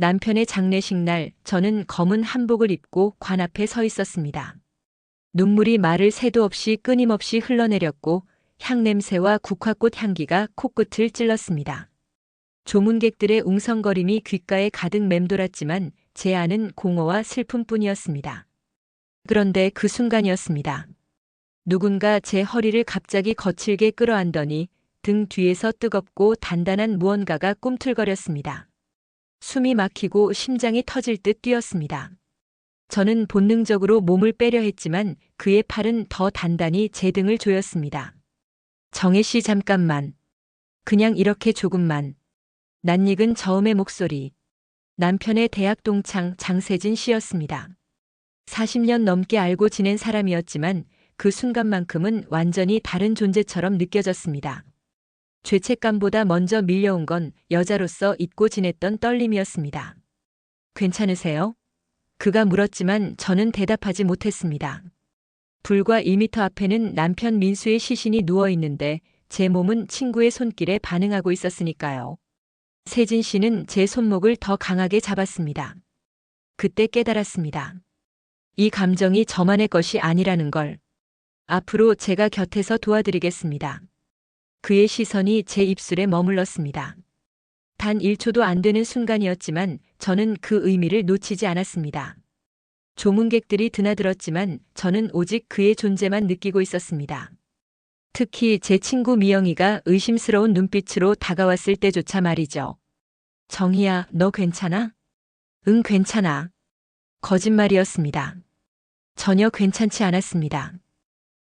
남편의 장례식 날 저는 검은 한복을 입고 관 앞에 서 있었습니다. 눈물이 말을 새도 없이 끊임없이 흘러내렸고 향냄새와 국화꽃 향기가 코끝을 찔렀습니다. 조문객들의 웅성거림이 귓가에 가득 맴돌았지만 제 안은 공허와 슬픔뿐이었습니다. 그런데 그 순간이었습니다. 누군가 제 허리를 갑자기 거칠게 끌어안더니 등 뒤에서 뜨겁고 단단한 무언가가 꿈틀거렸습니다. 숨이 막히고 심장이 터질 듯 뛰었습니다. 저는 본능적으로 몸을 빼려 했지만 그의 팔은 더 단단히 제 등을 조였습니다. 정혜 씨 잠깐만. 그냥 이렇게 조금만. 낯익은 저음의 목소리. 남편의 대학 동창 장세진 씨였습니다. 40년 넘게 알고 지낸 사람이었지만 그 순간만큼은 완전히 다른 존재처럼 느껴졌습니다. 죄책감보다 먼저 밀려온 건 여자로서 잊고 지냈던 떨림이었습니다. 괜찮으세요? 그가 물었지만 저는 대답하지 못했습니다. 불과 1미터 앞에는 남편 민수의 시신이 누워 있는데 제 몸은 친구의 손길에 반응하고 있었으니까요. 세진 씨는 제 손목을 더 강하게 잡았습니다. 그때 깨달았습니다. 이 감정이 저만의 것이 아니라는 걸. 앞으로 제가 곁에서 도와드리겠습니다. 그의 시선이 제 입술에 머물렀습니다. 단 1초도 안 되는 순간이었지만 저는 그 의미를 놓치지 않았습니다. 조문객들이 드나들었지만 저는 오직 그의 존재만 느끼고 있었습니다. 특히 제 친구 미영이가 의심스러운 눈빛으로 다가왔을 때조차 말이죠. 정희야, 너 괜찮아? 응, 괜찮아. 거짓말이었습니다. 전혀 괜찮지 않았습니다.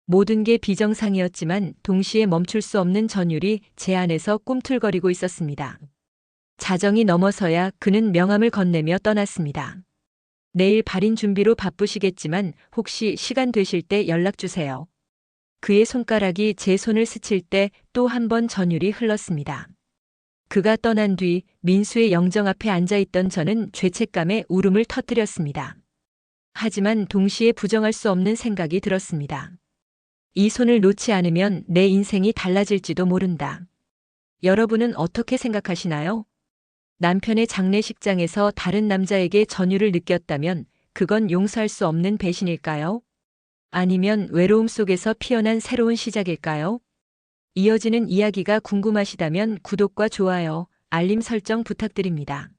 모든 게 비정상이었지만 동시에 멈출 수 없는 전율이 제 안에서 꿈틀거리고 있었습니다. 자정이 넘어서야 그는 명함을 건네며 떠났습니다. 내일 발인 준비로 바쁘시겠지만 혹시 시간 되실 때 연락 주세요. 그의 손가락이 제 손을 스칠 때 또 한 번 전율이 흘렀습니다. 그가 떠난 뒤 민수의 영정 앞에 앉아있던 저는 죄책감에 울음을 터뜨렸습니다. 하지만 동시에 부정할 수 없는 생각이 들었습니다. 이 손을 놓지 않으면 내 인생이 달라질지도 모른다. 여러분은 어떻게 생각하시나요? 남편의 장례식장에서 다른 남자에게 전율을 느꼈다면 그건 용서할 수 없는 배신일까요? 아니면 외로움 속에서 피어난 새로운 시작일까요? 이어지는 이야기가 궁금하시다면 구독과 좋아요, 알림 설정 부탁드립니다.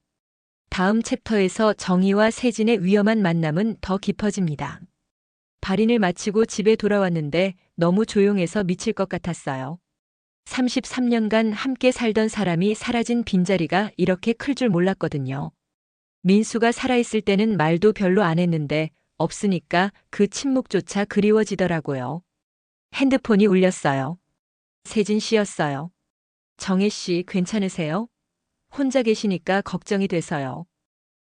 다음 챕터에서 정희와 세진의 위험한 만남은 더 깊어집니다. 발인을 마치고 집에 돌아왔는데 너무 조용해서 미칠 것 같았어요. 33년간 함께 살던 사람이 사라진 빈자리가 이렇게 클 줄 몰랐거든요. 민수가 살아있을 때는 말도 별로 안 했는데 없으니까 그 침묵조차 그리워지더라고요. 핸드폰이 울렸어요. 세진 씨였어요. 정혜 씨 괜찮으세요? 혼자 계시니까 걱정이 돼서요.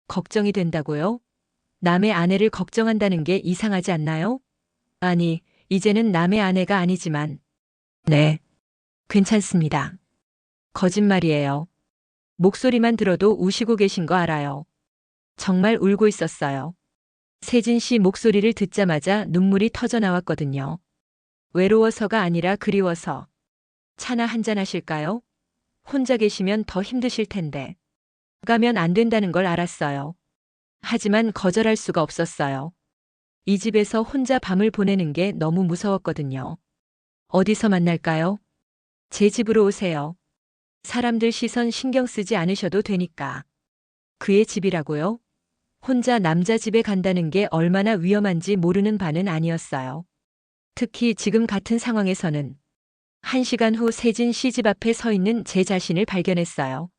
걱정이 된다고요? 남의 아내를 걱정한다는 게 이상하지 않나요? 아니, 이제는 남의 아내가 아니지만. 네. 괜찮습니다. 거짓말이에요. 목소리만 들어도 우시고 계신 거 알아요. 정말 울고 있었어요. 세진 씨 목소리를 듣자마자 눈물이 터져 나왔거든요. 외로워서가 아니라 그리워서. 차나 한잔 하실까요? 혼자 계시면 더 힘드실 텐데. 가면 안 된다는 걸 알았어요. 하지만 거절할 수가 없었어요. 이 집에서 혼자 밤을 보내는 게 너무 무서웠거든요. 어디서 만날까요? 제 집으로 오세요. 사람들 시선 신경 쓰지 않으셔도 되니까. 그의 집이라고요? 혼자 남자 집에 간다는 게 얼마나 위험한지 모르는 바는 아니었어요. 특히 지금 같은 상황에서는. 1시간 후 세진 씨 집 앞에 서 있는 제 자신을 발견했어요.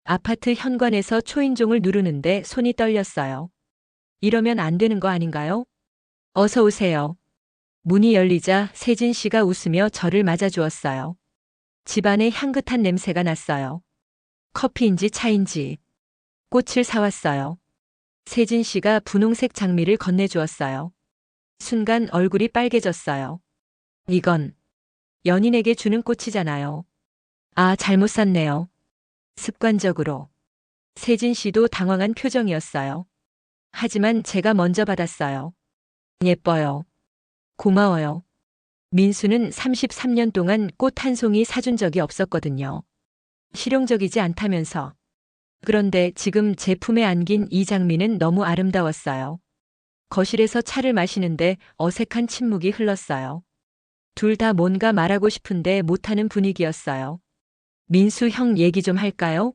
아파트 현관에서 초인종을 누르는데 손이 떨렸어요. 이러면 안 되는 거 아닌가요? 어서 오세요. 문이 열리자 세진 씨가 웃으며 저를 맞아주었어요. 집안에 향긋한 냄새가 났어요. 커피인지 차인지. 꽃을 사왔어요. 세진 씨가 분홍색 장미를 건네주었어요. 순간 얼굴이 빨개졌어요. 이건 연인에게 주는 꽃이잖아요. 아, 잘못 샀네요. 습관적으로. 세진 씨도 당황한 표정이었어요. 하지만 제가 먼저 받았어요. 예뻐요. 고마워요. 민수는 33년 동안 꽃 한 송이 사준 적이 없었거든요. 실용적이지 않다면서. 그런데 지금 제 품에 안긴 이 장미는 너무 아름다웠어요. 거실에서 차를 마시는데 어색한 침묵이 흘렀어요. 둘 다 뭔가 말하고 싶은데 못하는 분위기였어요. 민수 형 얘기 좀 할까요?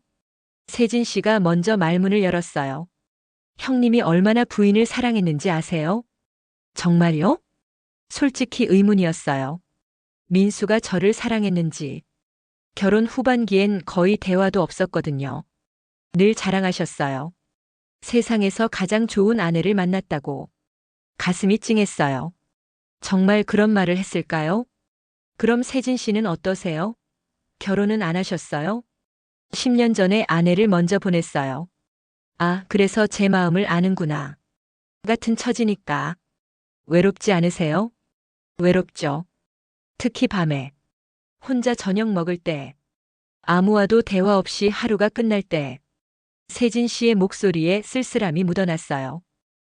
세진 씨가 먼저 말문을 열었어요. 형님이 얼마나 부인을 사랑했는지 아세요? 정말요? 솔직히 의문이었어요. 민수가 저를 사랑했는지. 결혼 후반기엔 거의 대화도 없었거든요. 늘 자랑하셨어요. 세상에서 가장 좋은 아내를 만났다고. 가슴이 찡했어요. 정말 그런 말을 했을까요? 그럼 세진 씨는 어떠세요? 결혼은 안 하셨어요? 10년 전에 아내를 먼저 보냈어요. 아, 그래서 제 마음을 아는구나. 같은 처지니까. 외롭지 않으세요? 외롭죠. 특히 밤에. 혼자 저녁 먹을 때. 아무와도 대화 없이 하루가 끝날 때. 세진 씨의 목소리에 쓸쓸함이 묻어났어요.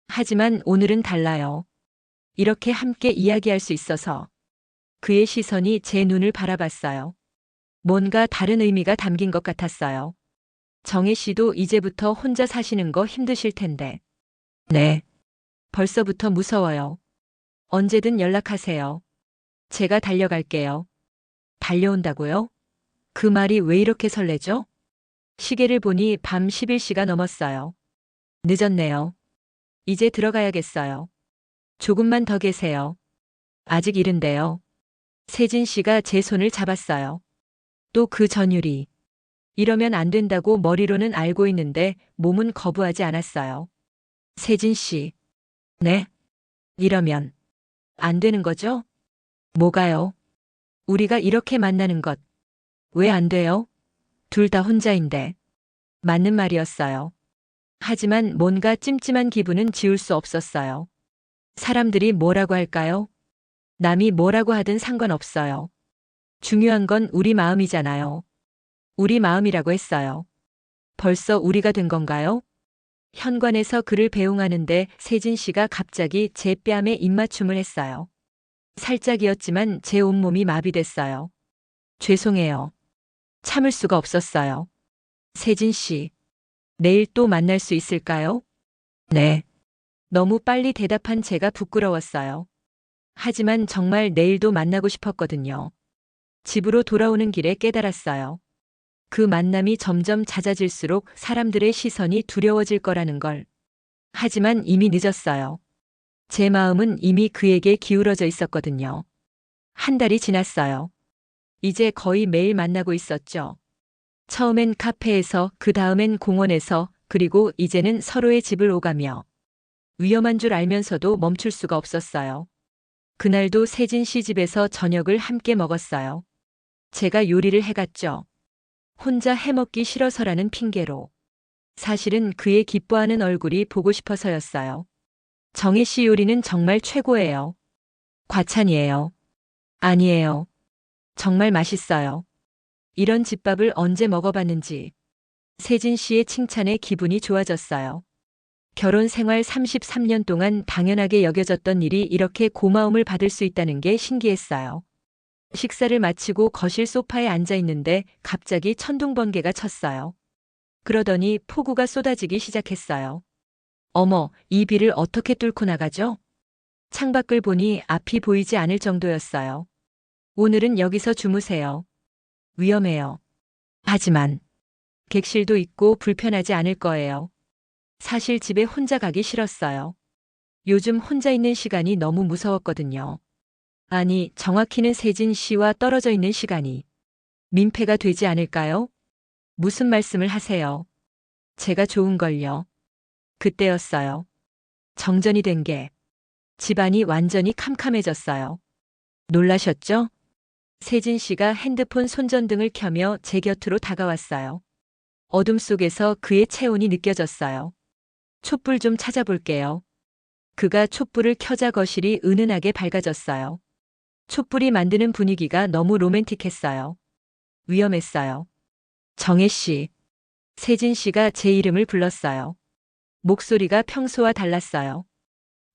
하지만 오늘은 달라요. 이렇게 함께 이야기할 수 있어서. 그의 시선이 제 눈을 바라봤어요. 뭔가 다른 의미가 담긴 것 같았어요. 정혜 씨도 이제부터 혼자 사시는 거 힘드실 텐데. 네. 벌써부터 무서워요. 언제든 연락하세요. 제가 달려갈게요. 달려온다고요? 그 말이 왜 이렇게 설레죠? 시계를 보니 밤 11시가 넘었어요. 늦었네요. 이제 들어가야겠어요. 조금만 더 계세요. 아직 이른데요. 세진 씨가 제 손을 잡았어요. 또 그 전율이. 이러면 안 된다고 머리로는 알고 있는데 몸은 거부하지 않았어요. 세진 씨. 네? 이러면 안 되는 거죠? 뭐가요? 우리가 이렇게 만나는 것. 왜 안 돼요? 둘 다 혼자인데. 맞는 말이었어요. 하지만 뭔가 찜찜한 기분은 지울 수 없었어요. 사람들이 뭐라고 할까요? 남이 뭐라고 하든 상관없어요. 중요한 건 우리 마음이잖아요. 우리 마음이라고 했어요. 벌써 우리가 된 건가요? 현관에서 그를 배웅하는데 세진 씨가 갑자기 제 뺨에 입맞춤을 했어요. 살짝이었지만 제 온몸이 마비됐어요. 죄송해요. 참을 수가 없었어요. 세진 씨, 내일 또 만날 수 있을까요? 네. 너무 빨리 대답한 제가 부끄러웠어요. 하지만 정말 내일도 만나고 싶었거든요. 집으로 돌아오는 길에 깨달았어요. 그 만남이 점점 잦아질수록 사람들의 시선이 두려워질 거라는 걸. 하지만 이미 늦었어요. 제 마음은 이미 그에게 기울어져 있었거든요. 한 달이 지났어요. 이제 거의 매일 만나고 있었죠. 처음엔 카페에서, 그 다음엔 공원에서, 그리고 이제는 서로의 집을 오가며. 위험한 줄 알면서도 멈출 수가 없었어요. 그날도 세진 씨 집에서 저녁을 함께 먹었어요. 제가 요리를 해갔죠. 혼자 해먹기 싫어서라는 핑계로. 사실은 그의 기뻐하는 얼굴이 보고 싶어서였어요. 정혜 씨 요리는 정말 최고예요. 과찬이에요. 아니에요. 정말 맛있어요. 이런 집밥을 언제 먹어봤는지. 세진 씨의 칭찬에 기분이 좋아졌어요. 결혼 생활 33년 동안 당연하게 여겨졌던 일이 이렇게 고마움을 받을 수 있다는 게 신기했어요. 식사를 마치고 거실 소파에 앉아 있는데 갑자기 천둥번개가 쳤어요. 그러더니 폭우가 쏟아지기 시작했어요. 어머, 이 비를 어떻게 뚫고 나가죠? 창밖을 보니 앞이 보이지 않을 정도였어요. 오늘은 여기서 주무세요. 위험해요. 하지만 객실도 있고 불편하지 않을 거예요. 사실 집에 혼자 가기 싫었어요. 요즘 혼자 있는 시간이 너무 무서웠거든요. 아니, 정확히는 세진 씨와 떨어져 있는 시간이 민폐가 되지 않을까요? 무슨 말씀을 하세요? 제가 좋은걸요. 그때였어요. 정전이 된 게. 집안이 완전히 캄캄해졌어요. 놀라셨죠? 세진 씨가 핸드폰 손전등을 켜며 제 곁으로 다가왔어요. 어둠 속에서 그의 체온이 느껴졌어요. 촛불 좀 찾아볼게요. 그가 촛불을 켜자 거실이 은은하게 밝아졌어요. 촛불이 만드는 분위기가 너무 로맨틱했어요. 위험했어요. 정혜 씨. 세진 씨가 제 이름을 불렀어요. 목소리가 평소와 달랐어요.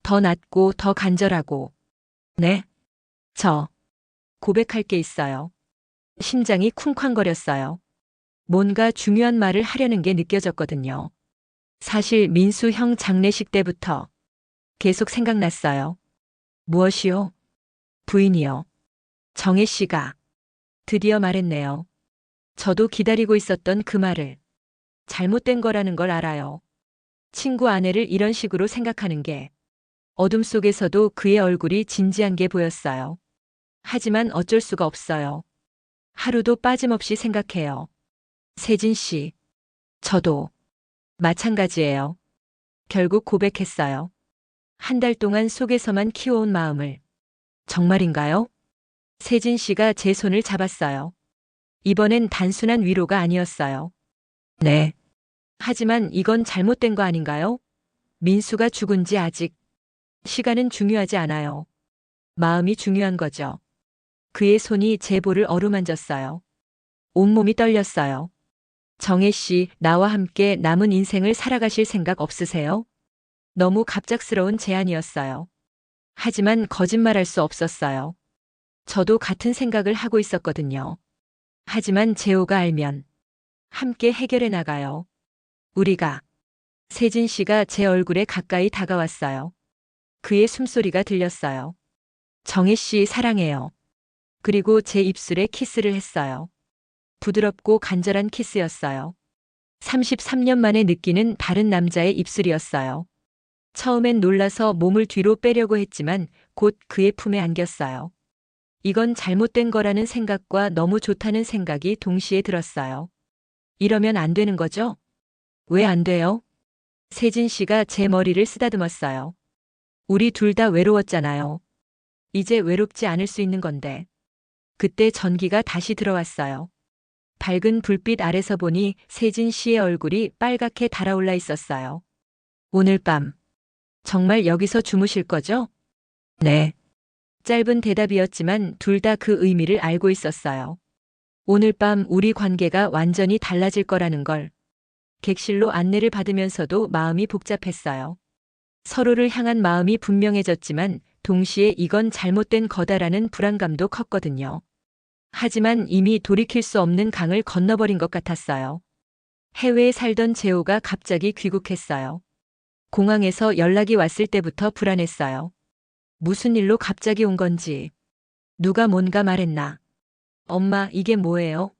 더 낮고 더 간절하고. 네? 저 고백할 게 있어요. 심장이 쿵쾅거렸어요. 뭔가 중요한 말을 하려는 게 느껴졌거든요. 사실 민수 형 장례식 때부터 계속 생각났어요. 무엇이요? 부인이요. 정혜 씨가 드디어 말했네요. 저도 기다리고 있었던 그 말을. 잘못된 거라는 걸 알아요. 친구 아내를 이런 식으로 생각하는 게 어둠 속에서도 그의 얼굴이 진지한 게 보였어요. 하지만 어쩔 수가 없어요. 하루도 빠짐없이 생각해요. 세진 씨, 저도 마찬가지예요. 결국 고백했어요. 한 달 동안 속에서만 키워온 마음을. 정말인가요? 세진 씨가 제 손을 잡았어요. 이번엔 단순한 위로가 아니었어요. 네. 하지만 이건 잘못된 거 아닌가요? 민수가 죽은 지 아직 시간은 중요하지 않아요. 마음이 중요한 거죠. 그의 손이 제 볼을 어루만졌어요. 온몸이 떨렸어요. 정혜 씨, 나와 함께 남은 인생을 살아가실 생각 없으세요? 너무 갑작스러운 제안이었어요. 하지만 거짓말할 수 없었어요. 저도 같은 생각을 하고 있었거든요. 하지만 재호가 알면 함께 해결해 나가요. 우리가. 세진 씨가 제 얼굴에 가까이 다가왔어요. 그의 숨소리가 들렸어요. 정혜 씨 사랑해요. 그리고 제 입술에 키스를 했어요. 부드럽고 간절한 키스였어요. 33년 만에 느끼는 다른 남자의 입술이었어요. 처음엔 놀라서 몸을 뒤로 빼려고 했지만 곧 그의 품에 안겼어요. 이건 잘못된 거라는 생각과 너무 좋다는 생각이 동시에 들었어요. 이러면 안 되는 거죠? 왜 안 돼요? 세진 씨가 제 머리를 쓰다듬었어요. 우리 둘 다 외로웠잖아요. 이제 외롭지 않을 수 있는 건데. 그때 전기가 다시 들어왔어요. 밝은 불빛 아래서 보니 세진 씨의 얼굴이 빨갛게 달아올라 있었어요. 오늘 밤, 정말 여기서 주무실 거죠? 네. 짧은 대답이었지만 둘 다 그 의미를 알고 있었어요. 오늘 밤 우리 관계가 완전히 달라질 거라는 걸. 객실로 안내를 받으면서도 마음이 복잡했어요. 서로를 향한 마음이 분명해졌지만 동시에 이건 잘못된 거다라는 불안감도 컸거든요. 하지만 이미 돌이킬 수 없는 강을 건너버린 것 같았어요. 해외에 살던 재호가 갑자기 귀국했어요. 공항에서 연락이 왔을 때부터 불안했어요. 무슨 일로 갑자기 온 건지. 누가 뭔가 말했나. 엄마, 이게 뭐예요?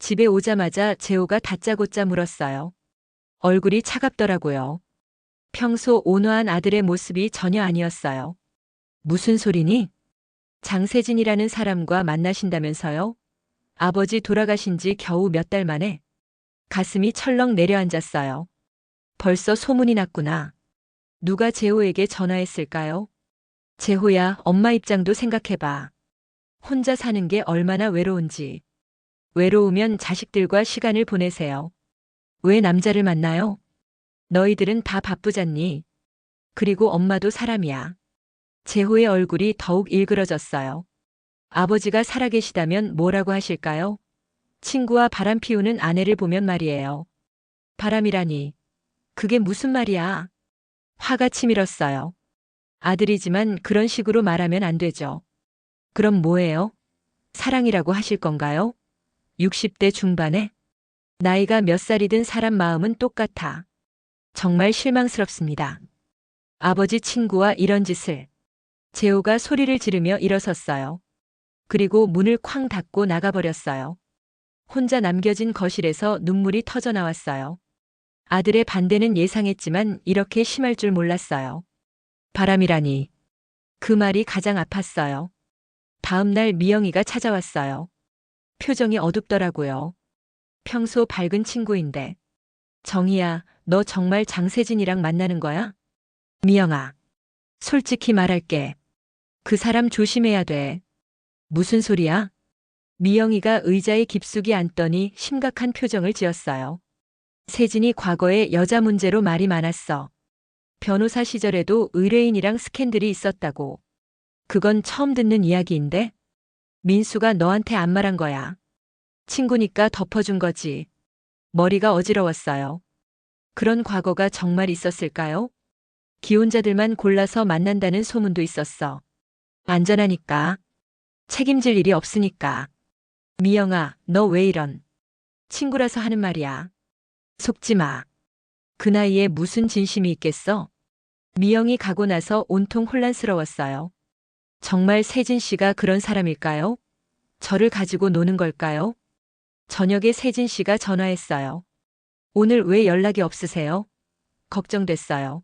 집에 오자마자 재호가 다짜고짜 물었어요. 얼굴이 차갑더라고요. 평소 온화한 아들의 모습이 전혀 아니었어요. 무슨 소리니? 장세진이라는 사람과 만나신다면서요? 아버지 돌아가신 지 겨우 몇 달 만에 가슴이 철렁 내려앉았어요. 벌써 소문이 났구나. 누가 재호에게 전화했을까요? 재호야, 엄마 입장도 생각해봐. 혼자 사는 게 얼마나 외로운지. 외로우면 자식들과 시간을 보내세요. 왜 남자를 만나요? 너희들은 다 바쁘잖니. 그리고 엄마도 사람이야. 재호의 얼굴이 더욱 일그러졌어요. 아버지가 살아계시다면 뭐라고 하실까요? 친구와 바람 피우는 아내를 보면 말이에요. 바람이라니. 그게 무슨 말이야? 화가 치밀었어요. 아들이지만 그런 식으로 말하면 안 되죠. 그럼 뭐예요? 사랑이라고 하실 건가요? 60대 중반에? 나이가 몇 살이든 사람 마음은 똑같아. 정말 실망스럽습니다. 아버지 친구와 이런 짓을. 재호가 소리를 지르며 일어섰어요. 그리고 문을 쾅 닫고 나가버렸어요. 혼자 남겨진 거실에서 눈물이 터져 나왔어요. 아들의 반대는 예상했지만 이렇게 심할 줄 몰랐어요. 바람이라니. 그 말이 가장 아팠어요. 다음 날 미영이가 찾아왔어요. 표정이 어둡더라고요. 평소 밝은 친구인데. 정희야, 너 정말 장세진이랑 만나는 거야? 미영아. 솔직히 말할게. 그 사람 조심해야 돼. 무슨 소리야? 미영이가 의자에 깊숙이 앉더니 심각한 표정을 지었어요. 세진이 과거에 여자 문제로 말이 많았어. 변호사 시절에도 의뢰인이랑 스캔들이 있었다고. 그건 처음 듣는 이야기인데? 민수가 너한테 안 말한 거야. 친구니까 덮어준 거지. 머리가 어지러웠어요. 그런 과거가 정말 있었을까요? 기혼자들만 골라서 만난다는 소문도 있었어. 안전하니까. 책임질 일이 없으니까. 미영아, 너 왜 이런. 친구라서 하는 말이야. 속지 마. 그 나이에 무슨 진심이 있겠어? 미영이 가고 나서 온통 혼란스러웠어요. 정말 세진 씨가 그런 사람일까요? 저를 가지고 노는 걸까요? 저녁에 세진 씨가 전화했어요. 오늘 왜 연락이 없으세요? 걱정됐어요.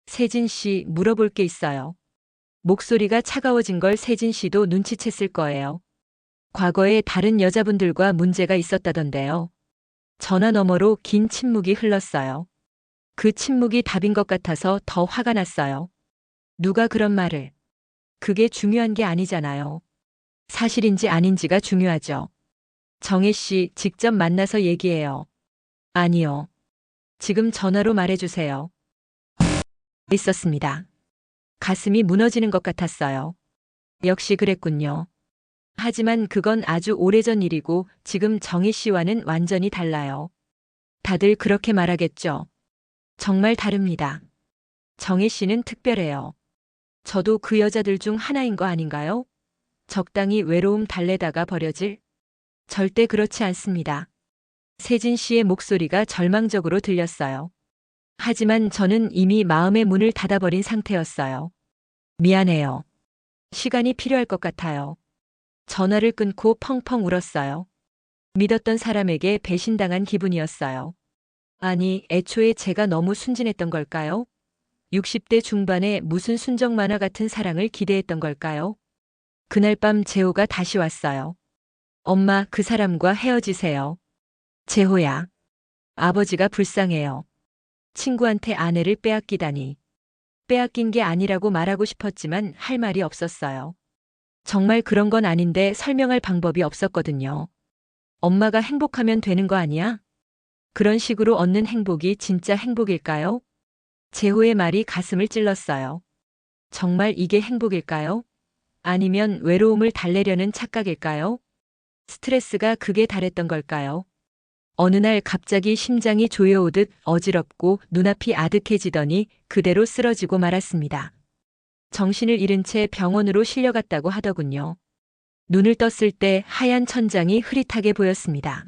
세진 씨, 물어볼 게 있어요. 목소리가 차가워진 걸 세진 씨도 눈치챘을 거예요. 과거에 다른 여자분들과 문제가 있었다던데요. 전화 너머로 긴 침묵이 흘렀어요. 그 침묵이 답인 것 같아서 더 화가 났어요. 누가 그런 말을. 그게 중요한 게 아니잖아요. 사실인지 아닌지가 중요하죠. 정혜 씨, 직접 만나서 얘기해요. 아니요. 지금 전화로 말해주세요. 있었습니다. 가슴이 무너지는 것 같았어요. 역시 그랬군요. 하지만 그건 아주 오래전 일이고 지금 정희 씨와는 완전히 달라요. 다들 그렇게 말하겠죠. 정말 다릅니다. 정희 씨는 특별해요. 저도 그 여자들 중 하나인 거 아닌가요? 적당히 외로움 달래다가 버려질? 절대 그렇지 않습니다. 세진 씨의 목소리가 절망적으로 들렸어요. 하지만 저는 이미 마음의 문을 닫아버린 상태였어요. 미안해요. 시간이 필요할 것 같아요. 전화를 끊고 펑펑 울었어요. 믿었던 사람에게 배신당한 기분이었어요. 아니, 애초에 제가 너무 순진했던 걸까요? 60대 중반에 무슨 순정 만화 같은 사랑을 기대했던 걸까요? 그날 밤 재호가 다시 왔어요. 엄마, 그 사람과 헤어지세요. 재호야. 아버지가 불쌍해요. 친구한테 아내를 빼앗기다니. 빼앗긴 게 아니라고 말하고 싶었지만 할 말이 없었어요. 정말 그런 건 아닌데 설명할 방법이 없었거든요. 엄마가 행복하면 되는 거 아니야? 그런 식으로 얻는 행복이 진짜 행복일까요? 재호의 말이 가슴을 찔렀어요. 정말 이게 행복일까요? 아니면 외로움을 달래려는 착각일까요? 스트레스가 극에 달했던 걸까요? 어느 날 갑자기 심장이 조여오듯 어지럽고 눈앞이 아득해지더니 그대로 쓰러지고 말았습니다. 정신을 잃은 채 병원으로 실려갔다고 하더군요. 눈을 떴을 때 하얀 천장이 흐릿하게 보였습니다.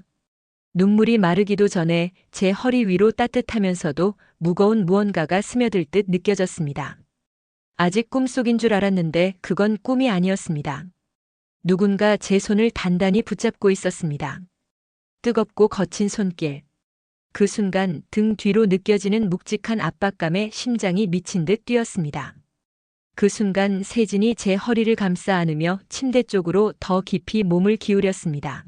눈물이 마르기도 전에 제 허리 위로 따뜻하면서도 무거운 무언가가 스며들 듯 느껴졌습니다. 아직 꿈속인 줄 알았는데 그건 꿈이 아니었습니다. 누군가 제 손을 단단히 붙잡고 있었습니다. 뜨겁고 거친 손길. 그 순간 등 뒤로 느껴지는 묵직한 압박감에 심장이 미친 듯 뛰었습니다. 그 순간 세진이 제 허리를 감싸 안으며 침대 쪽으로 더 깊이 몸을 기울였습니다.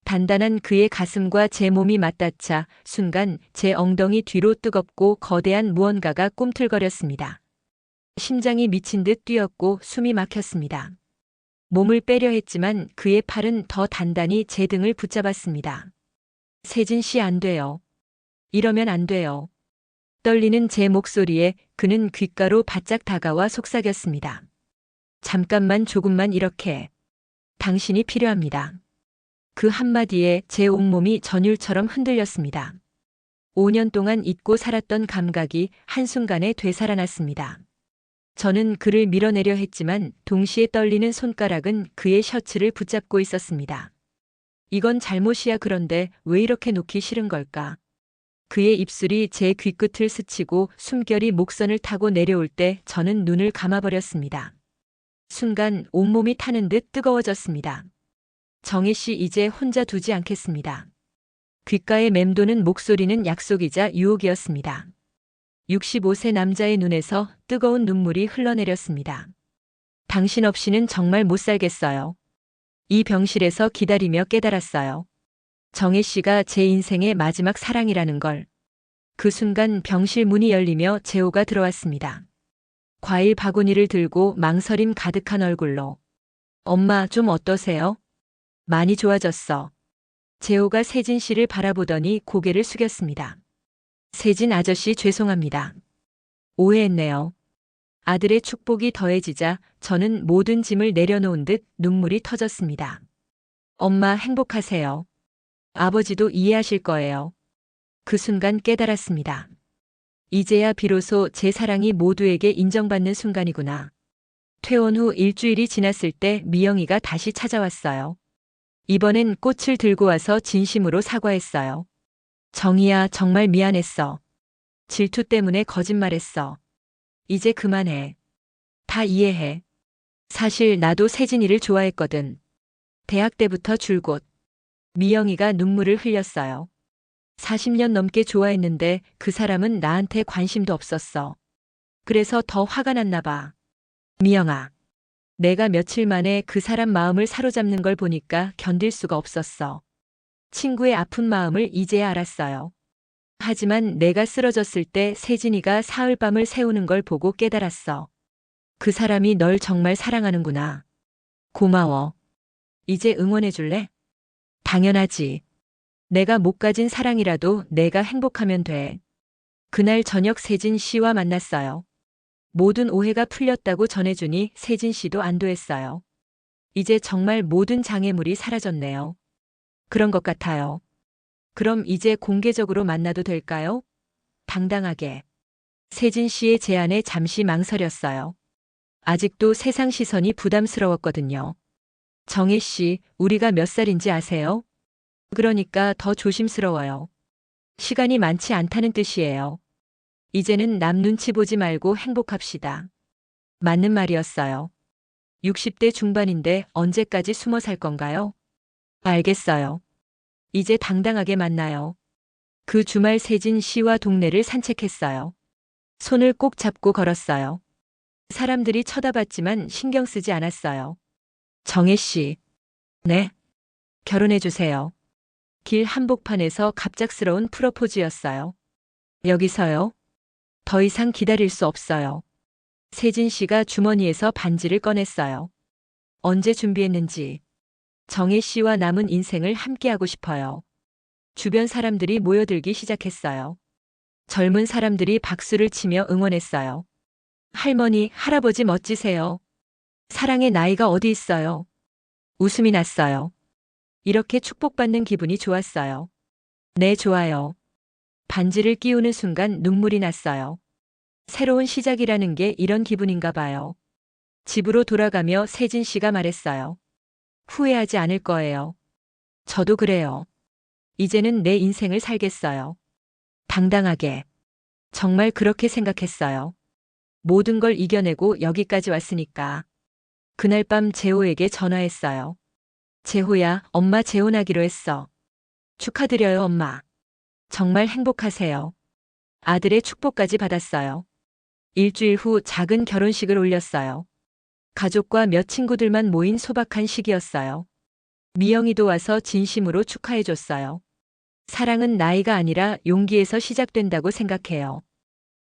단단한 그의 가슴과 제 몸이 맞닿자 순간 제 엉덩이 뒤로 뜨겁고 거대한 무언가가 꿈틀거렸습니다. 심장이 미친 듯 뛰었고 숨이 막혔습니다. 몸을 빼려 했지만 그의 팔은 더 단단히 제 등을 붙잡았습니다. 세진 씨, 안 돼요. 이러면 안 돼요. 떨리는 제 목소리에 그는 귓가로 바짝 다가와 속삭였습니다. 잠깐만, 조금만 이렇게. 당신이 필요합니다. 그 한마디에 제 온몸이 전율처럼 흔들렸습니다. 5년 동안 잊고 살았던 감각이 한순간에 되살아났습니다. 저는 그를 밀어내려 했지만 동시에 떨리는 손가락은 그의 셔츠를 붙잡고 있었습니다. 이건 잘못이야. 그런데 왜 이렇게 놓기 싫은 걸까? 그의 입술이 제 귀끝을 스치고 숨결이 목선을 타고 내려올 때 저는 눈을 감아버렸습니다. 순간 온몸이 타는 듯 뜨거워졌습니다. 정희 씨, 이제 혼자 두지 않겠습니다. 귓가에 맴도는 목소리는 약속이자 유혹이었습니다. 65세 남자의 눈에서 뜨거운 눈물이 흘러내렸습니다. 당신 없이는 정말 못 살겠어요. 이 병실에서 기다리며 깨달았어요. 정혜 씨가 제 인생의 마지막 사랑이라는 걸. 그 순간 병실 문이 열리며 재호가 들어왔습니다. 과일 바구니를 들고 망설임 가득한 얼굴로. 엄마, 좀 어떠세요? 많이 좋아졌어. 재호가 세진 씨를 바라보더니 고개를 숙였습니다. 세진 아저씨, 죄송합니다. 오해했네요. 아들의 축복이 더해지자 저는 모든 짐을 내려놓은 듯 눈물이 터졌습니다. 엄마, 행복하세요. 아버지도 이해하실 거예요. 그 순간 깨달았습니다. 이제야 비로소 제 사랑이 모두에게 인정받는 순간이구나. 퇴원 후 일주일이 지났을 때 미영이가 다시 찾아왔어요. 이번엔 꽃을 들고 와서 진심으로 사과했어요. 정희야, 정말 미안했어. 질투 때문에 거짓말했어. 이제 그만해. 다 이해해. 사실 나도 세진이를 좋아했거든. 대학 때부터 줄곧. 미영이가 눈물을 흘렸어요. 40년 넘게 좋아했는데 그 사람은 나한테 관심도 없었어. 그래서 더 화가 났나 봐. 미영아, 내가 며칠 만에 그 사람 마음을 사로잡는 걸 보니까 견딜 수가 없었어. 친구의 아픈 마음을 이제야 알았어요. 하지만 내가 쓰러졌을 때 세진이가 사흘밤을 새우는 걸 보고 깨달았어. 그 사람이 널 정말 사랑하는구나. 고마워. 이제 응원해 줄래? 당연하지. 내가 못 가진 사랑이라도 내가 행복하면 돼. 그날 저녁 세진 씨와 만났어요. 모든 오해가 풀렸다고 전해주니 세진 씨도 안도했어요. 이제 정말 모든 장애물이 사라졌네요. 그런 것 같아요. 그럼 이제 공개적으로 만나도 될까요? 당당하게. 세진 씨의 제안에 잠시 망설였어요. 아직도 세상 시선이 부담스러웠거든요. 정혜 씨, 우리가 몇 살인지 아세요? 그러니까 더 조심스러워요. 시간이 많지 않다는 뜻이에요. 이제는 남 눈치 보지 말고 행복합시다. 맞는 말이었어요. 60대 중반인데 언제까지 숨어 살 건가요? 알겠어요. 이제 당당하게 만나요. 그 주말 세진 씨와 동네를 산책했어요. 손을 꼭 잡고 걸었어요. 사람들이 쳐다봤지만 신경 쓰지 않았어요. 정혜 씨. 네. 결혼해 주세요. 길 한복판에서 갑작스러운 프로포즈였어요. 여기서요? 더 이상 기다릴 수 없어요. 세진 씨가 주머니에서 반지를 꺼냈어요. 언제 준비했는지. 정혜 씨와 남은 인생을 함께하고 싶어요. 주변 사람들이 모여들기 시작했어요. 젊은 사람들이 박수를 치며 응원했어요. 할머니, 할아버지 멋지세요. 사랑의 나이가 어디 있어요? 웃음이 났어요. 이렇게 축복받는 기분이 좋았어요. 네, 좋아요. 반지를 끼우는 순간 눈물이 났어요. 새로운 시작이라는 게 이런 기분인가 봐요. 집으로 돌아가며 세진 씨가 말했어요. 후회하지 않을 거예요. 저도 그래요. 이제는 내 인생을 살겠어요. 당당하게. 정말 그렇게 생각했어요. 모든 걸 이겨내고 여기까지 왔으니까. 그날 밤 재호에게 전화했어요. 재호야, 엄마 재혼하기로 했어. 축하드려요, 엄마. 정말 행복하세요. 아들의 축복까지 받았어요. 일주일 후 작은 결혼식을 올렸어요. 가족과 몇 친구들만 모인 소박한 시기였어요. 미영이도 와서 진심으로 축하해줬어요. 사랑은 나이가 아니라 용기에서 시작된다고 생각해요.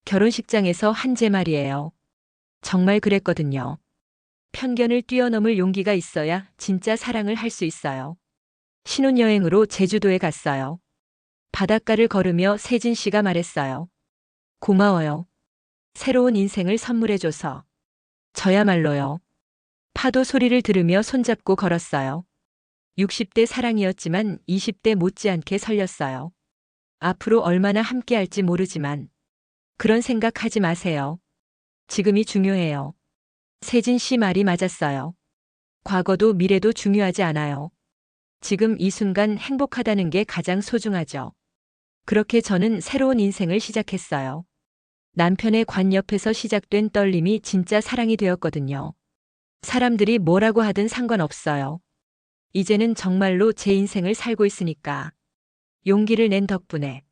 결혼식장에서 한 제 말이에요. 정말 그랬거든요. 편견을 뛰어넘을 용기가 있어야 진짜 사랑을 할 수 있어요. 신혼여행으로 제주도에 갔어요. 바닷가를 걸으며 세진 씨가 말했어요. 고마워요. 새로운 인생을 선물해줘서. 저야말로요. 파도 소리를 들으며 손잡고 걸었어요. 60대 사랑이었지만 20대 못지않게 설렸어요. 앞으로 얼마나 함께할지 모르지만 그런 생각하지 마세요. 지금이 중요해요. 세진 씨 말이 맞았어요. 과거도 미래도 중요하지 않아요. 지금 이 순간 행복하다는 게 가장 소중하죠. 그렇게 저는 새로운 인생을 시작했어요. 남편의 관 옆에서 시작된 떨림이 진짜 사랑이 되었거든요. 사람들이 뭐라고 하든 상관없어요. 이제는 정말로 제 인생을 살고 있으니까. 용기를 낸 덕분에